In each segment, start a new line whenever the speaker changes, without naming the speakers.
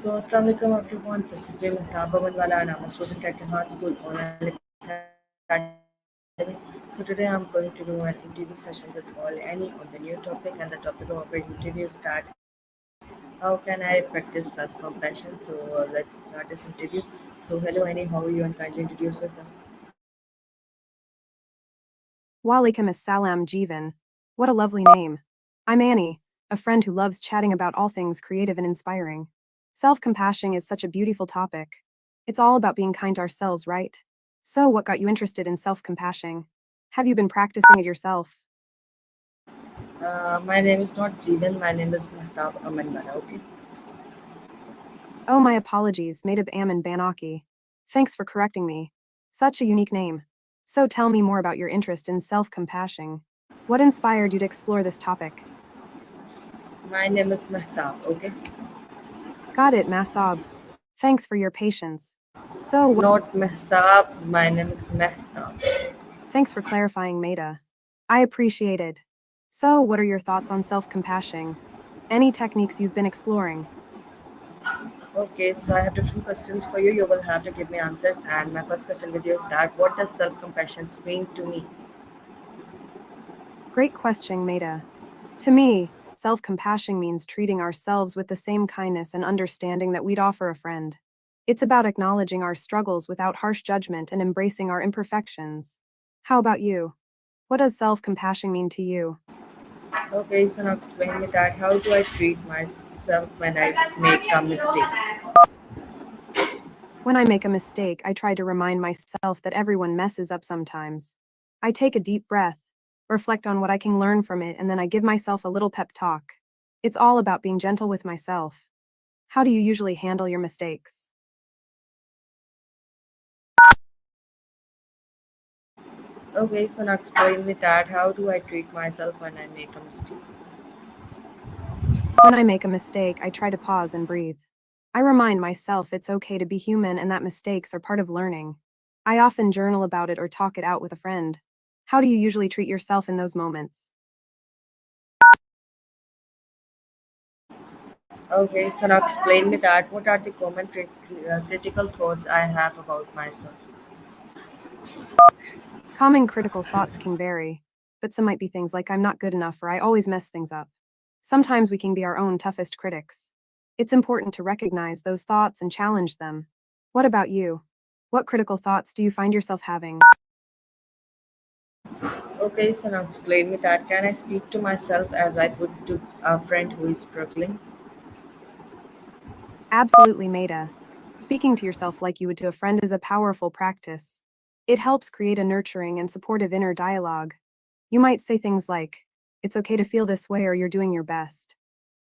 So, Assalamu alaikum everyone. This is me, Mehtab Amanwala, and I'm a student at Rehan School Online Academy. So, today I'm going to do an interview session with all Annie on the new topic, and the topic of our interview is that how can I practice self compassion? So, let's start this interview. So, hello, Annie, how are you? And kindly introduce yourself.
Walaikum assalam, Jeevan. What a lovely name. I'm Annie, a friend who loves chatting about all things creative and inspiring. Self compassion is such a beautiful topic. It's all about being kind to ourselves, right? So, what got you interested in self compassion? Have you been practicing it yourself?
My name is not Jeevan, my name is Mehtab Amanwala, okay?
Oh, my apologies, Madab Amin Banaki. Thanks for correcting me. Such a unique name. So, tell me more about your interest in self compassion. What inspired you to explore this topic?
My name is Mehtab, okay?
Got it, Masab. Thanks for your patience. So,
Not Mehsab, my name is Mehtab.
thanks for clarifying, Maida. I appreciate it. So, what are your thoughts on self compassion? Any techniques you've been exploring?
Okay, so I have different questions for you. You will have to give me answers. And my first question with you is that what does self compassion mean to me?
Great question, Maida. To me, self compassion means treating ourselves with the same kindness and understanding that we'd offer a friend. It's about acknowledging our struggles without harsh judgment and embracing our imperfections. How about you? What does self compassion mean to you?
Okay, so now explain me that how do I treat myself when I make a mistake?
When I make a mistake, I try to remind myself that everyone messes up sometimes. I take a deep breath, reflect on what I can learn from it, and then I give myself a little pep talk. It's all about being gentle with myself. How do you usually handle your mistakes?
Okay, so now explain me that how do I treat myself when I make a mistake?
When I make a mistake, I try to pause and breathe. I remind myself it's okay to be human and that mistakes are part of learning. I often journal about it or talk it out with a friend. How do you usually treat yourself in those moments?
Okay, so now explain me that what are the common critical thoughts I have about myself?
Common critical thoughts can vary, but some might be things like I'm not good enough or I always mess things up. Sometimes we can be our own toughest critics. It's important to recognize those thoughts and challenge them. What about you? What critical thoughts do you find yourself having?
Okay, so now explain me that can I speak to myself as I would to a friend who is struggling?
Absolutely, Maida. Speaking to yourself like you would to a friend is a powerful practice. It helps create a nurturing and supportive inner dialogue. You might say things like, it's okay to feel this way or you're doing your best.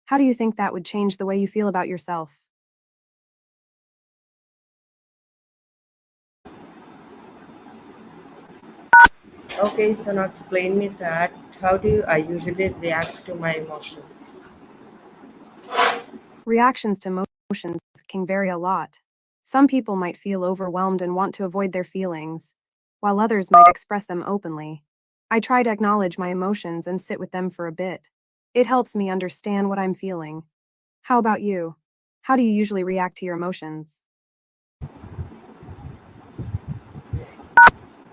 How do you think that would change the way you feel about yourself?
Okay, so now explain me that how do I usually react to my emotions?
Reactions to emotions can vary a lot. Some people might feel overwhelmed and want to avoid their feelings, while others might express them openly. I try to acknowledge my emotions and sit with them for a bit. It helps me understand what I'm feeling. How about you? How do you usually react to your emotions?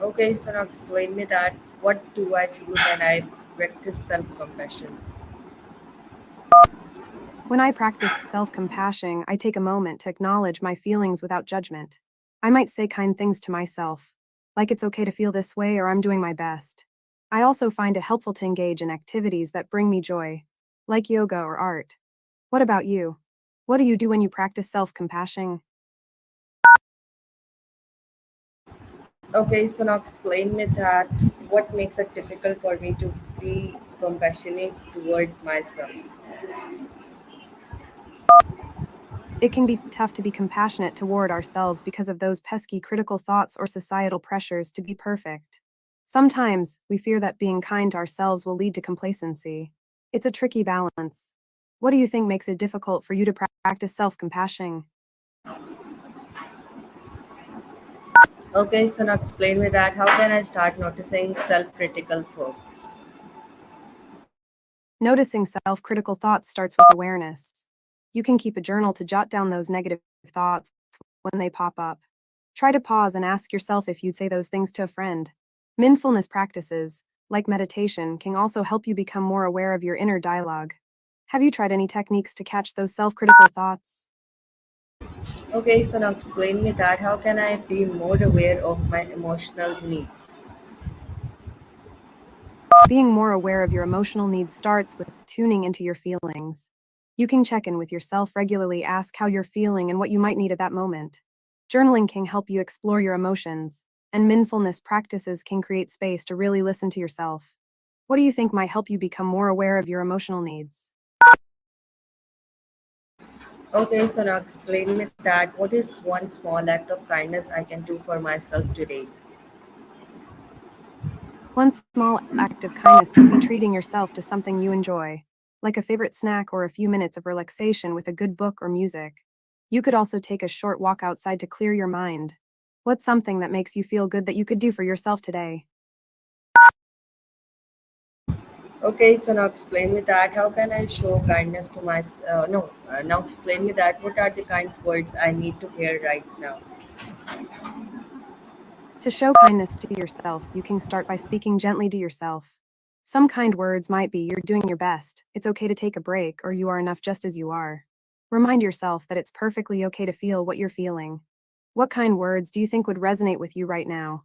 Okay, so now explain me that what do I feel when I practice self-compassion?
When I practice self compassion, I take a moment to acknowledge my feelings without judgment. I might say kind things to myself, like it's okay to feel this way or I'm doing my best. I also find it helpful to engage in activities that bring me joy, like yoga or art. What about you? What do you do when you practice self compassion?
Okay, so now explain me that what makes it difficult for me to be compassionate toward myself.
It can be tough to be compassionate toward ourselves because of those pesky critical thoughts or societal pressures to be perfect. Sometimes we fear that being kind to ourselves will lead to complacency. It's a tricky balance. What do you think makes it difficult for you to practice self compassion?
Okay, so now explain me that how can I start noticing self-critical thoughts?
Noticing self critical thoughts starts with awareness. You can keep a journal to jot down those negative thoughts when they pop up. Try to pause and ask yourself if you'd say those things to a friend. Mindfulness practices, like meditation, can also help you become more aware of your inner dialogue. Have you tried any techniques to catch those self critical thoughts?
Okay, so now explain me that how can I be more aware of my emotional needs?
Being more aware of your emotional needs starts with tuning into your feelings. You can check in with yourself regularly, ask how you're feeling and what you might need at that moment. Journaling can help you explore your emotions, and mindfulness practices can create space to really listen to yourself. What do you think might help you become more aware of your emotional needs?
Okay, so now explain me that what is one small act of kindness I can do for myself today?
One small act of kindness could be treating yourself to something you enjoy, like a favorite snack or a few minutes of relaxation with a good book or music. You could also take a short walk outside to clear your mind. What's something that makes you feel good that you could do for yourself today?
Okay, so now explain me that how can I show kindness to my no now explain me that what are the kind words I need to hear right now?
To show kindness to yourself, you can start by speaking gently to yourself. Some kind words might be you're doing your best, it's okay to take a break, or you are enough just as you are. Remind yourself that it's perfectly okay to feel what you're feeling. What kind words do you think would resonate with you right now?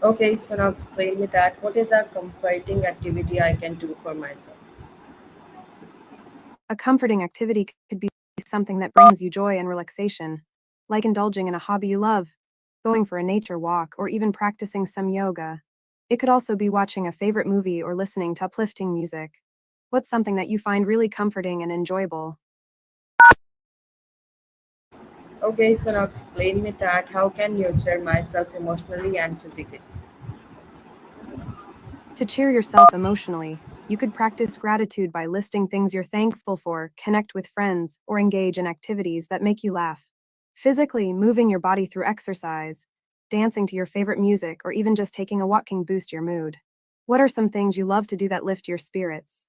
Okay, so now explain me that what is a comforting activity I can do for myself?
A comforting activity could be something that brings you joy and relaxation, like indulging in a hobby you love, going for a nature walk, or even practicing some yoga. It could also be watching a favorite movie or listening to uplifting music. What's something that you find really comforting and enjoyable?
Okay, so now explain me that how can nurture myself emotionally and physically?
To cheer yourself emotionally, you could practice gratitude by listing things you're thankful for, connect with friends, or engage in activities that make you laugh. Physically, moving your body through exercise, dancing to your favorite music, or even just taking a walk can boost your mood. What are some things you love to do that lift your spirits?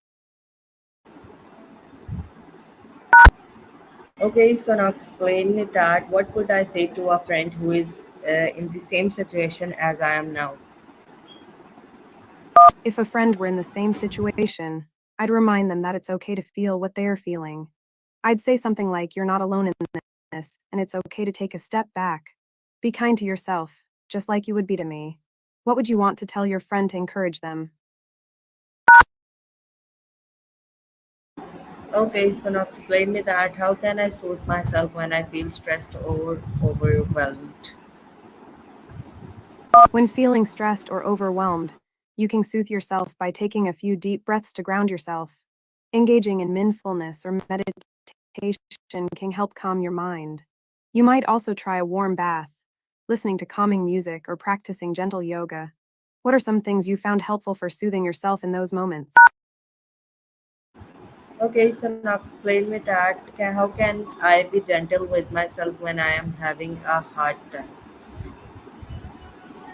Okay, so now explain me that what would I say to a friend who is in the same situation as I am now?
If a friend were in the same situation, I'd remind them that it's okay to feel what they are feeling. I'd say something like, "You're not alone in this, and it's okay to take a step back. Be kind to yourself, just like you would be to me." What would you want to tell your friend to encourage them?
Okay, so now explain me that how can I soothe myself when I feel stressed or overwhelmed?
When feeling stressed or overwhelmed, you can soothe yourself by taking a few deep breaths to ground yourself. Engaging in mindfulness or meditation can help calm your mind. You might also try a warm bath, listening to calming music, or practicing gentle yoga. What are some things you found helpful for soothing yourself in those moments?
Okay, so now explain me that how can I be gentle with myself when I am having a hard time?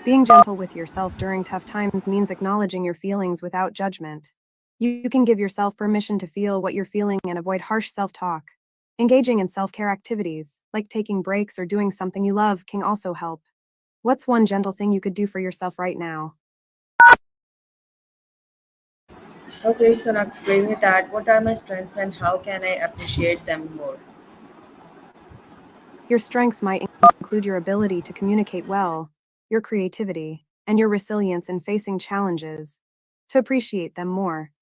Being gentle with yourself during tough times means acknowledging your feelings without judgment. You can give yourself permission to feel what you're feeling and avoid harsh self talk. Engaging in self care activities, like taking breaks or doing something you love, can also help. What's one gentle thing you could do for yourself right now?
Okay, so now explain me that what are my strengths and how can I appreciate them more?
Your strengths might include your ability to communicate well, your creativity, and your resilience in facing challenges. To appreciate them more,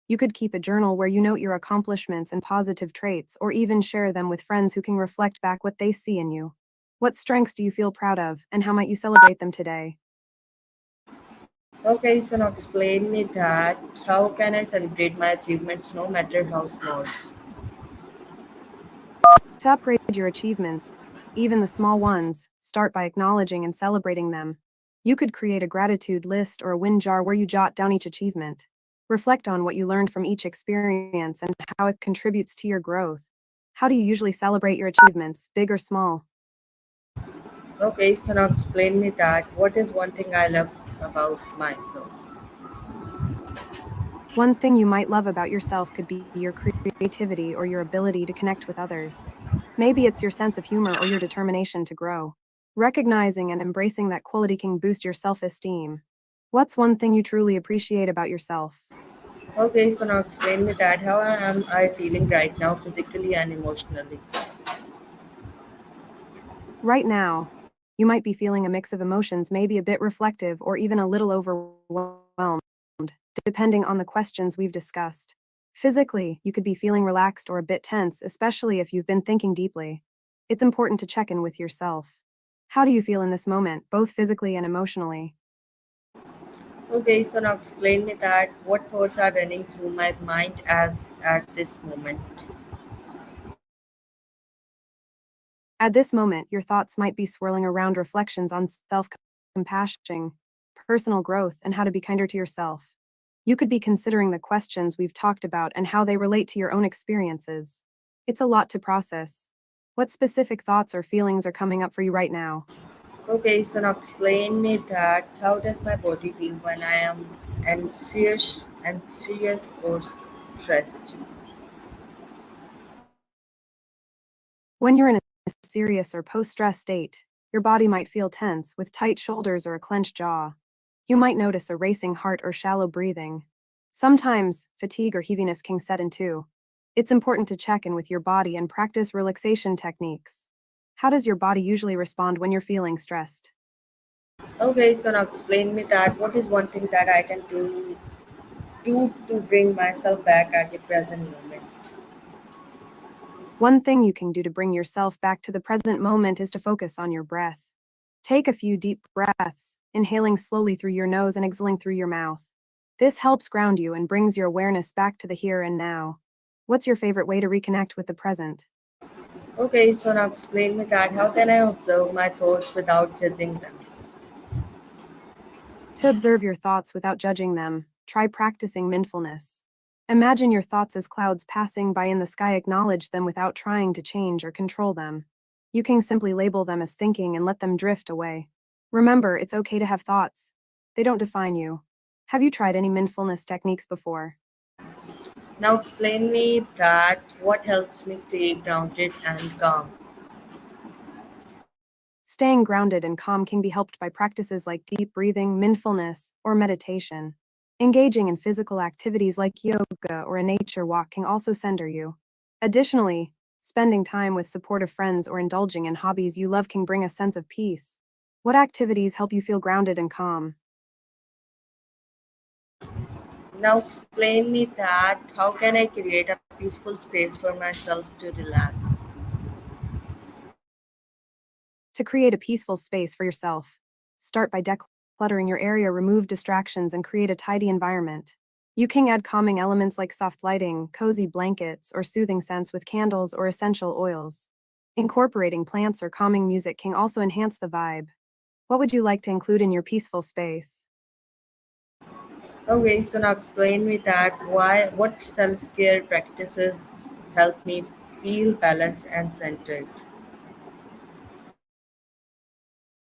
you could keep a journal where you note your accomplishments and positive traits, or even share them with friends who can reflect back what they see in you. What strengths do you feel proud of, and how might you celebrate them today?
Okay, so now explain me that how can I celebrate my achievements no matter how small?
To upgrade your achievements, even the small ones, start by acknowledging and celebrating them. You could create a gratitude list or a win jar where you jot down each achievement. Reflect on what you learned from each experience and how it contributes to your growth. How do you usually celebrate your achievements, big or small?
Okay, so now explain me that what is one thing I love about myself?
One thing you might love about yourself could be your creativity or your ability to connect with others. Maybe it's your sense of humor or your determination to grow. Recognizing and embracing that quality can boost your self esteem. What's one thing you truly appreciate about yourself?
Okay, so now explain me that how am I feeling right now, physically and emotionally?
Right now, you might be feeling a mix of emotions, maybe a bit reflective or even a little overwhelmed, depending on the questions we've discussed. Physically, you could be feeling relaxed or a bit tense, especially if you've been thinking deeply. It's important to check in with yourself. How do you feel in this moment, both physically and emotionally?
Okay, so now explain me that what thoughts are running through my mind as at this moment.
At this moment, your thoughts might be swirling around reflections on self compassion, personal growth, and how to be kinder to yourself. You could be considering the questions we've talked about and how they relate to your own experiences. It's a lot to process. What specific thoughts or feelings are coming up for you right now?
Okay, so now explain me that how does my body feel when I am anxious or stressed?
When you're in a serious or post stress state, your body might feel tense with tight shoulders or a clenched jaw. You might notice a racing heart or shallow breathing. Sometimes, fatigue or heaviness can set in too. It's important to check in with your body and practice relaxation techniques. How does your body usually respond when you're feeling stressed?
Okay, so now explain me that what is one thing that I can do to bring myself back at the present moment.
One thing you can do to bring yourself back to the present moment is to focus on your breath. Take a few deep breaths, inhaling slowly through your nose and exhaling through your mouth. This helps ground you and brings your awareness back to the here and now. What's your favorite way to reconnect with the present?
Okay, so now explain me that how can I observe my thoughts without judging them?
To observe your thoughts without judging them, try practicing mindfulness. Imagine your thoughts as clouds passing by in the sky, acknowledge them without trying to change or control them. You can simply label them as thinking and let them drift away. Remember, it's okay to have thoughts. They don't define you. Have you tried any mindfulness techniques before?
Now explain me that what helps me stay grounded and calm.
Staying grounded and calm can be helped by practices like deep breathing, mindfulness, or meditation. Engaging in physical activities like yoga or a nature walk can also center you. Additionally, spending time with supportive friends or indulging in hobbies you love can bring a sense of peace. What activities help you feel grounded and calm?
Now explain me that how can I create a peaceful space for myself to relax?
To create a peaceful space for yourself, start by decluttering your area, remove distractions, and create a tidy environment. You can add calming elements like soft lighting, cozy blankets, or soothing scents with candles or essential oils. Incorporating plants or calming music can also enhance the vibe. What would you like to include in your peaceful space?
Okay, so now explain me that why what self-care practices help me feel balanced and centered.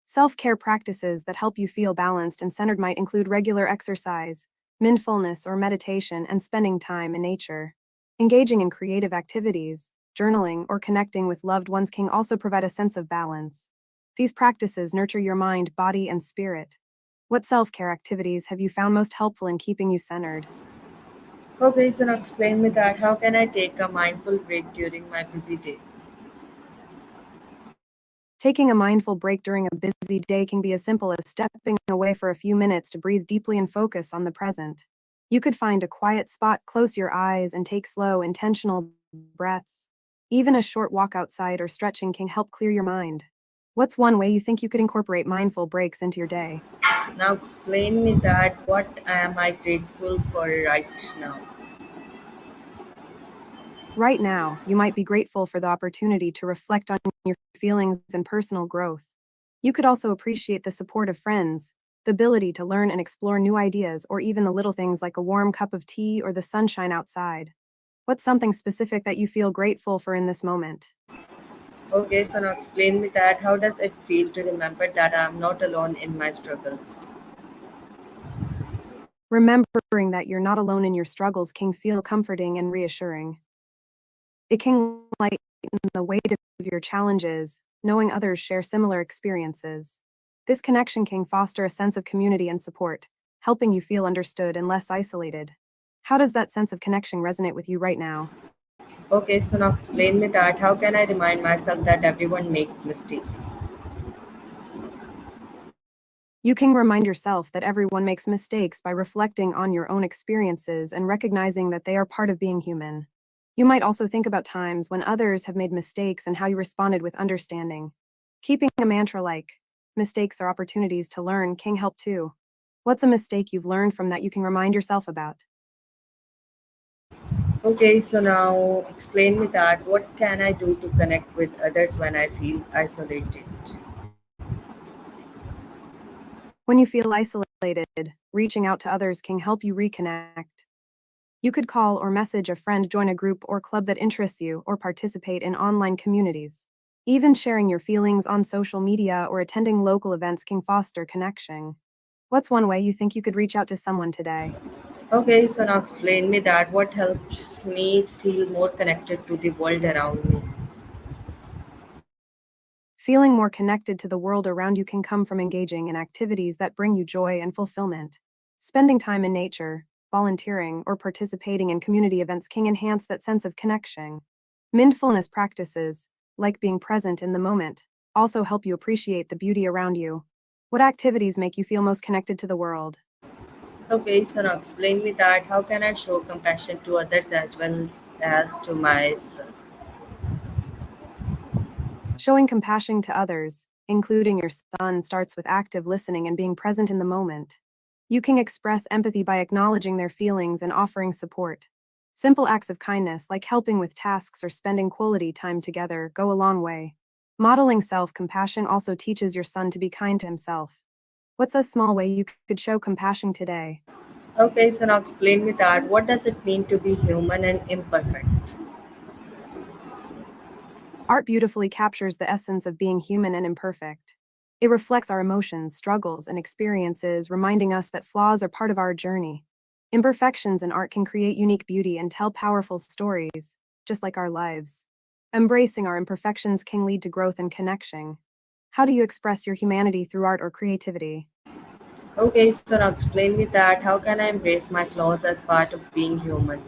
Self care practices that help you feel balanced and centered might include regular exercise, mindfulness or meditation, and spending time in nature. Engaging in creative activities, journaling, or connecting with loved ones can also provide a sense of balance. These practices nurture your mind, body, and spirit. What self care activities have you found most helpful in keeping you centered?
Okay, so now explain me that how can I take a mindful break during my busy day?
Taking a mindful break during a busy day can be as simple as stepping away for a few minutes to breathe deeply and focus on the present. You could find a quiet spot, close your eyes, and take slow, intentional breaths. Even a short walk outside or stretching can help clear your mind. What's one way you think you could incorporate mindful breaks into your day?
Now explain me that what am I grateful for right now?
Right now, you might be grateful for the opportunity to reflect on your feelings and personal growth. You could also appreciate the support of friends, the ability to learn and explore new ideas, or even the little things like a warm cup of tea or the sunshine outside. What's something specific that you feel grateful for in this moment?
Okay, so now explain me that how does it feel to remember that I am not alone in my struggles?
Remembering that you're not alone in your struggles can feel comforting and reassuring. It can lighten the weight of your challenges, knowing others share similar experiences. This connection can foster a sense of community and support, helping you feel understood and less isolated. How does that sense of connection resonate with you right now?
Okay, so now explain me that how can I remind myself that everyone makes mistakes?
You can remind yourself that everyone makes mistakes by reflecting on your own experiences and recognizing that they are part of being human. You might also think about times when others have made mistakes and how you responded with understanding. Keeping a mantra like, mistakes are opportunities to learn, can help too. What's a mistake you've learned from that you can remind yourself about?
Okay, so now explain me that what can I do to connect with others when I feel isolated?
When you feel isolated, reaching out to others can help you reconnect. You could call or message a friend, join a group or club that interests you, or participate in online communities. Even sharing your feelings on social media or attending local events can foster connection. What's one way you think you could reach out to someone today?
Okay, so now explain me that what helps me feel more connected to the world around me.
Feeling more connected to the world around you can come from engaging in activities that bring you joy and fulfillment. Spending time in nature, volunteering, or participating in community events can enhance that sense of connection. Mindfulness practices, like being present in the moment, also help you appreciate the beauty around you. What activities make you feel most connected to the world?
Okay, so now explain me that how can I show compassion to others as well as to myself?
Showing compassion to others, including your son, starts with active listening and being present in the moment. You can express empathy by acknowledging their feelings and offering support. Simple acts of kindness, like helping with tasks or spending quality time together, go a long way. Modeling self compassion also teaches your son to be kind to himself. What's a small way you could show compassion today?
Okay, so now explain me that what does it mean to be human and imperfect?
Art beautifully captures the essence of being human and imperfect. It reflects our emotions, struggles, and experiences, reminding us that flaws are part of our journey. Imperfections in art can create unique beauty and tell powerful stories, just like our lives. Embracing our imperfections can lead to growth and connection. How do you express your humanity through art or creativity?
Okay, so now explain me that how can I embrace my flaws as part of being human?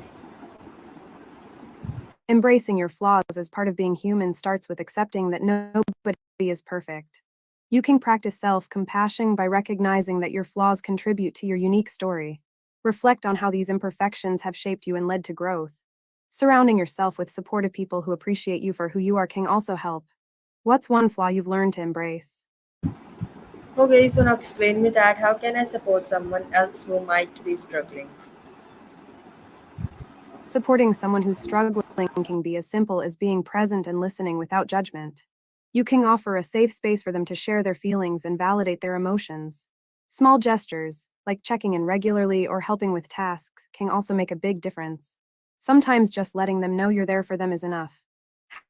Embracing your flaws as part of being human starts with accepting that nobody is perfect. You can practice self compassion by recognizing that your flaws contribute to your unique story. Reflect on how these imperfections have shaped you and led to growth. Surrounding yourself with supportive people who appreciate you for who you are can also help. What's one flaw you've learned to embrace?
Okay, so now explain me that how can I support someone else who might be struggling?
Supporting someone who's struggling can be as simple as being present and listening without judgment. You can offer a safe space for them to share their feelings and validate their emotions. Small gestures, like checking in regularly or helping with tasks, can also make a big difference. Sometimes just letting them know you're there for them is enough.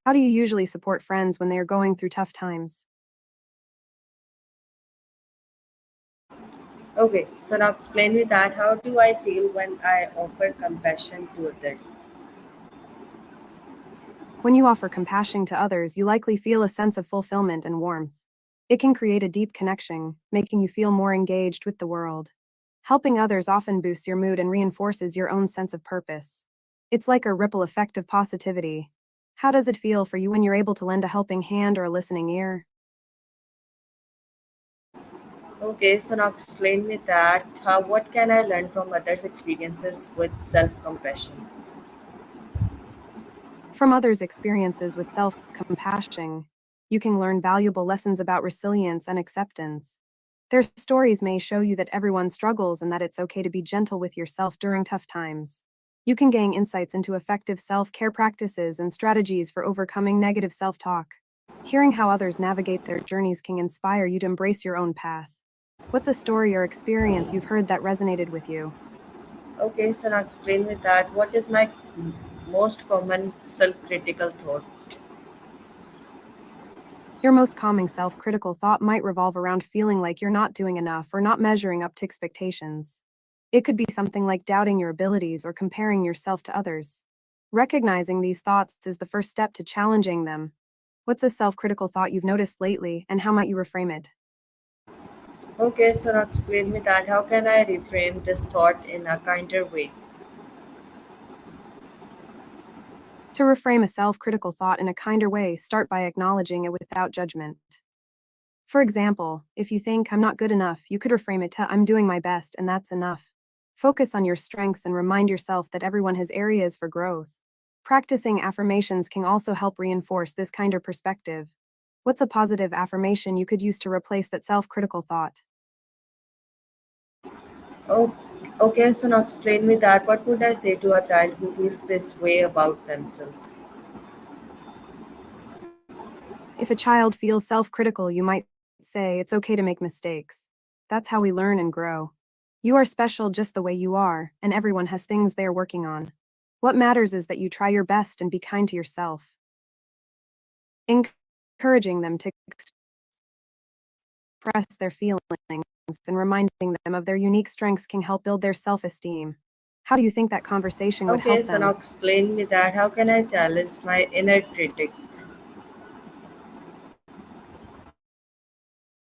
How do you usually support friends when they are going through tough times?
Okay, so now explain me that how do I feel when I offer compassion to others?
When you offer compassion to others, you likely feel a sense of fulfillment and warmth. It can create a deep connection, making you feel more engaged with the world. Helping others often boosts your mood and reinforces your own sense of purpose. It's like a ripple effect of positivity. How does it feel for you when you're able to lend a helping hand or a listening ear?
Okay, so now explain me that how what can I learn from others' experiences with self-compassion?
From others' experiences with self compassion, you can learn valuable lessons about resilience and acceptance. Their stories may show you that everyone struggles and that it's okay to be gentle with yourself during tough times. You can gain insights into effective self care practices and strategies for overcoming negative self talk. Hearing how others navigate their journeys can inspire you to embrace your own path. What's a story or experience you've heard that resonated with you?
Okay, so now explain me that what is my most common self-critical thought?
Your most common self critical thought might revolve around feeling like you're not doing enough or not measuring up to expectations. It could be something like doubting your abilities or comparing yourself to others. Recognizing these thoughts is the first step to challenging them. What's a self critical thought you've noticed lately, and how might you reframe it?
Okay, so now explain me that. How can I reframe this thought in a kinder way?
To reframe a self critical thought in a kinder way, start by acknowledging it without judgment. For example, if you think I'm not good enough, you could reframe it to I'm doing my best and that's enough. Focus on your strengths and remind yourself that everyone has areas for growth. Practicing affirmations can also help reinforce this kinder perspective. What's a positive affirmation you could use to replace that self critical thought?
Oh, okay, so now explain me that. What would I say to a child who feels this way about themselves?
If a child feels self critical, you might say it's okay to make mistakes. That's how we learn and grow. You are special just the way you are, and everyone has things they're working on. What matters is that you try your best and be kind to yourself. Encouraging them to express their feelings and reminding them of their unique strengths can help build their self esteem. How do you think that conversation would
Okay,
help
so now
them?
explain me that. How can I challenge my inner critic?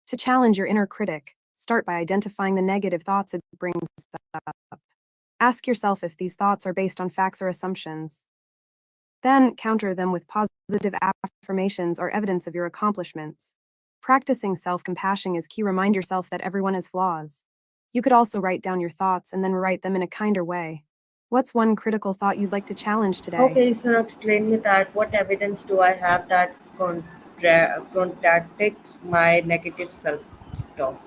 To challenge your inner critic, start by identifying the negative thoughts it brings up. Ask yourself if these thoughts are based on facts or assumptions. Then counter them with positive affirmations or evidence of your accomplishments. Practicing self compassion is key. Remind yourself that everyone has flaws. You could also write down your thoughts and then write them in a kinder way. What's one critical thought you'd like to challenge today?
Okay, so now explain me that. What evidence do I have that contradicts my negative self-talk?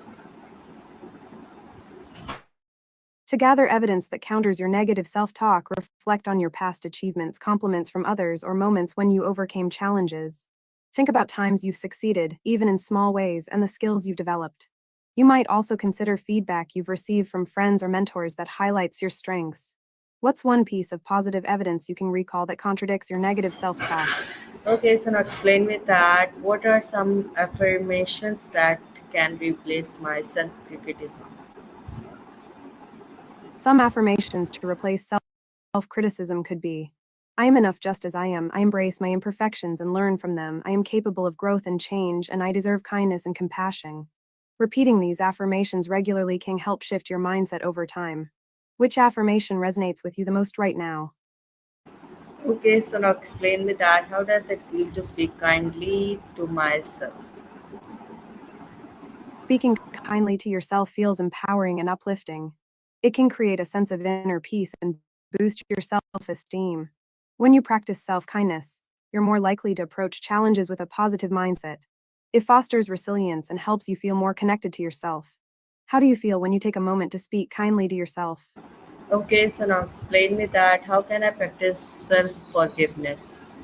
To gather evidence that counters your negative self talk, reflect on your past achievements, compliments from others, or moments when you overcame challenges. Think about times you've succeeded, even in small ways, and the skills you've developed. You might also consider feedback you've received from friends or mentors that highlights your strengths. What's one piece of positive evidence you can recall that contradicts your negative self talk?
Okay, so now explain me that. What are some affirmations that can replace my self-criticism?
Some affirmations to replace self criticism could be I am enough just as I am. I embrace my imperfections and learn from them. I am capable of growth and change, and I deserve kindness and compassion. Repeating these affirmations regularly can help shift your mindset over time. Which affirmation resonates with you the most right now?
Okay, so now explain me that. How does it feel to speak kindly to myself?
Speaking kindly to yourself feels empowering and uplifting. It can create a sense of inner peace and boost your self esteem. When you practice self kindness, you're more likely to approach challenges with a positive mindset. It fosters resilience and helps you feel more connected to yourself. How do you feel when you take a moment to speak kindly to yourself?
Okay, so now explain me that. How can I practice self-forgiveness?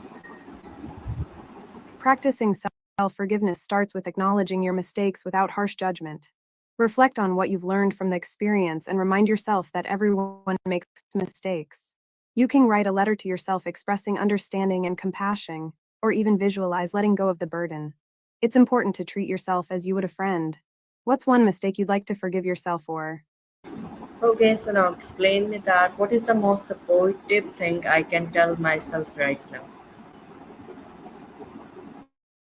Practicing self forgiveness starts with acknowledging your mistakes without harsh judgment. Reflect on what you've learned from the experience and remind yourself that everyone makes mistakes. You can write a letter to yourself expressing understanding and compassion, or even visualize letting go of the burden. It's important to treat yourself as you would a friend. What's one mistake you'd like to forgive yourself for?
Okay, so now explain me that. What is the most supportive thing I can tell myself right now?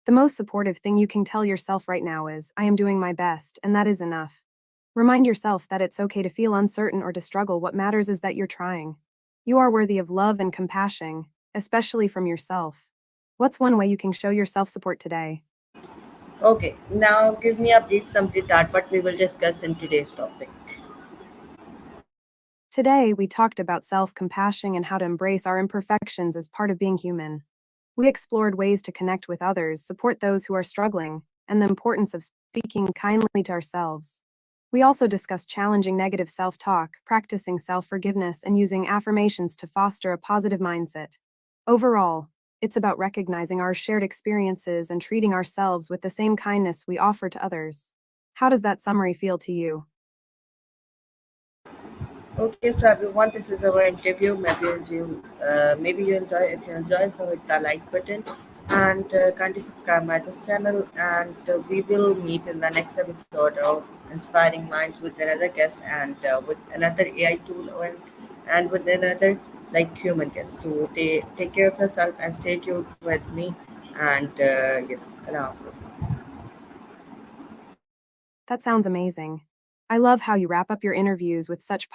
The most supportive thing you can tell yourself right now is, I am doing my best, and that is enough. Remind yourself that it's okay to feel uncertain or to struggle. What matters is that you're trying. You are worthy of love and compassion, especially from yourself. What's one way you can show your self support today?
Okay, now give me a brief summary that what we will discuss in today's topic.
Today, we talked about self compassion and how to embrace our imperfections as part of being human. We explored ways to connect with others, support those who are struggling, and the importance of speaking kindly to ourselves. We also discussed challenging negative self talk, practicing self forgiveness, and using affirmations to foster a positive mindset. Overall, it's about recognizing our shared experiences and treating ourselves with the same kindness we offer to others. How does that summary feel to you?
Okay, so everyone, this is our interview. Maybe you enjoy. If you enjoy, so hit the like button and kindly subscribe my this channel. And we will meet in the next episode of Inspiring Minds with another guest and with another AI tool and with another like human guest. So take care of yourself and stay tuned with me. And yes, Allah Hafiz.
That sounds amazing. I love how you wrap up your interviews with such